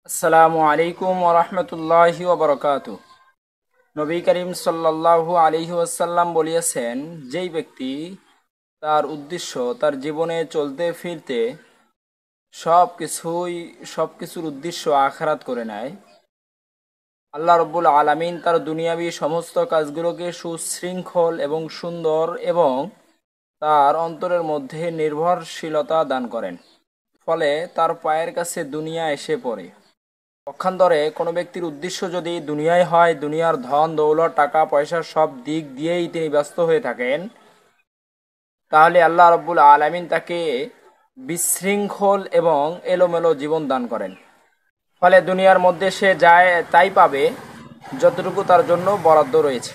আসসালামু আলাইকুম ওরহমতুল্লাহি ওবরকাতু। নবী করিম সাল্লাল্লাহু আলাইহি ওয়াসাল্লাম বলিয়েছেন, যেই ব্যক্তি তার উদ্দেশ্য তার জীবনে চলতে ফিরতে সব কিছুর উদ্দেশ্য আখিরাত করে নেয়, আল্লাহ রব্বুল আলামিন তার দুনিয়াবী সমস্ত কাজগুলোকে সুশৃঙ্খল এবং সুন্দর এবং তার অন্তরের মধ্যে নির্ভরশীলতা দান করেন। ফলে তার পায়ের কাছে দুনিয়া এসে পড়ে। পক্ষান্তরে কোনো ব্যক্তির উদ্দেশ্য যদি দুনিয়ায় হয়, দুনিয়ার ধন দৌলত টাকা পয়সা সব দিক দিয়েই তিনি ব্যস্ত হয়ে থাকেন, তাহলে আল্লাহ রব্বুল আলামিন তাকে বিশৃঙ্খল এবং এলোমেলো জীবন দান করেন। ফলে দুনিয়ার মধ্যে সে যায় তাই পাবে যতটুকু তার জন্য বরাদ্দ রয়েছে।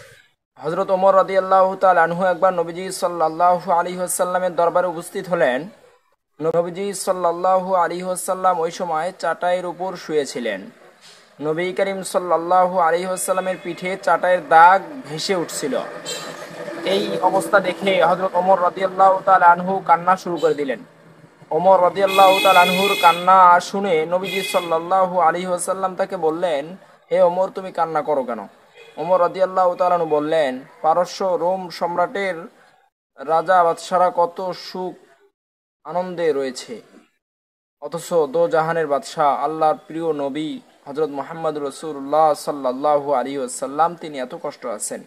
হজরত ওমর রাদিয়াল্লাহু তাআলা আনহু একবার নবীজি সাল্লাল্লাহু আলাইহি ওয়াসাল্লামের দরবারে উপস্থিত হলেন। নবীজি সাল্লাল্লাহু আলাইহি ওয়াসাল্লাম ওই সময় চাটাইয়ের উপর শুয়েছিলেন। নবী করিম সাল্লাল্লাহু আলাইহি ওয়াসাল্লামের পিঠে চাটাইয়ের দাগ ভেসে উঠছিল। এই অবস্থা দেখে হযরত ওমর রাদিয়াল্লাহু তাআলা আনহু কান্না শুরু করে দিলেন। ওমর রাদিয়াল্লাহু তাআলা আনহুর কান্না শুনে নবীজি সাল্লাল্লাহু আলাইহি ওয়াসাল্লাম তাকে বললেন, হে ওমর, তুমি কান্না করো কেন? ওমর রাদিয়াল্লাহু তাআলা আনহু বললেন, পারস্য রোম সম্রাটের রাজা বাদশারা কত সুখ আনন্দে রয়েছে, অথচ দো জাহানের বাদশাহ আল্লাহর প্রিয় নবী হযরত মুহাম্মদ রাসূলুল্লাহ সাল্লাল্লাহু আলাইহি ওয়াসাল্লাম তিনি এত কষ্ট আছেন।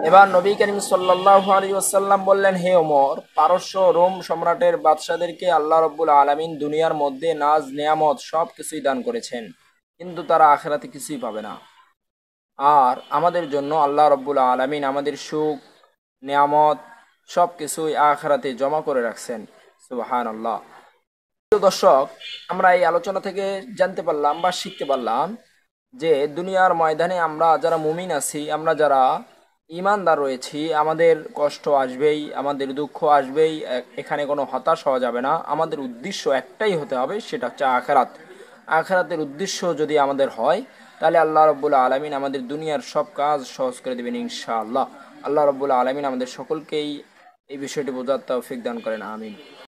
এবার নবী করিম সাল্লাল্লাহু আলাইহি ওয়াসাল্লাম বললেন, হে ওমর, পারস্য রোম সম্রাটের বাদশাদেরকে আল্লাহ রাব্বুল আলামিন দুনিয়ার মধ্যে নাজ নেয়ামত সব কিছুই দান করেছেন, কিন্তু তারা আখিরাতে কিছুই পাবে না। আর আমাদের জন্য আল্লাহ রাব্বুল আলামিন আমাদের সুখ নেয়ামত সব কিছুই আখিরাতে জমা করে রাখছেন। সুবহানাল্লাহ। প্রিয় দর্শক, আমরা এই আলোচনা থেকে জানতে পারলাম বা শিখতে পারলাম যে দুনিয়ার ময়দানে আমরা যারা মুমিন আছি, আমরা যারা ইমানদার রয়েছি, আমাদের কষ্ট আসবেই, আমাদের দুঃখ আসবেই, এখানে কোনো হতাশ হওয়া যাবে না। আমাদের উদ্দেশ্য একটাই হতে হবে, সেটা হচ্ছে আখিরাত। আখিরাতের উদ্দেশ্য যদি আমাদের হয়, তাহলে আল্লাহ রাব্বুল আলামিন আমাদের দুনিয়ার সব কাজ সহজ করে দেবেন ইনশাআল্লাহ। আল্লাহ রাব্বুল আলামিন আমাদের সকলকেই এই বিষয়টি বোঝার তৌফিক দান করেন, আমিন।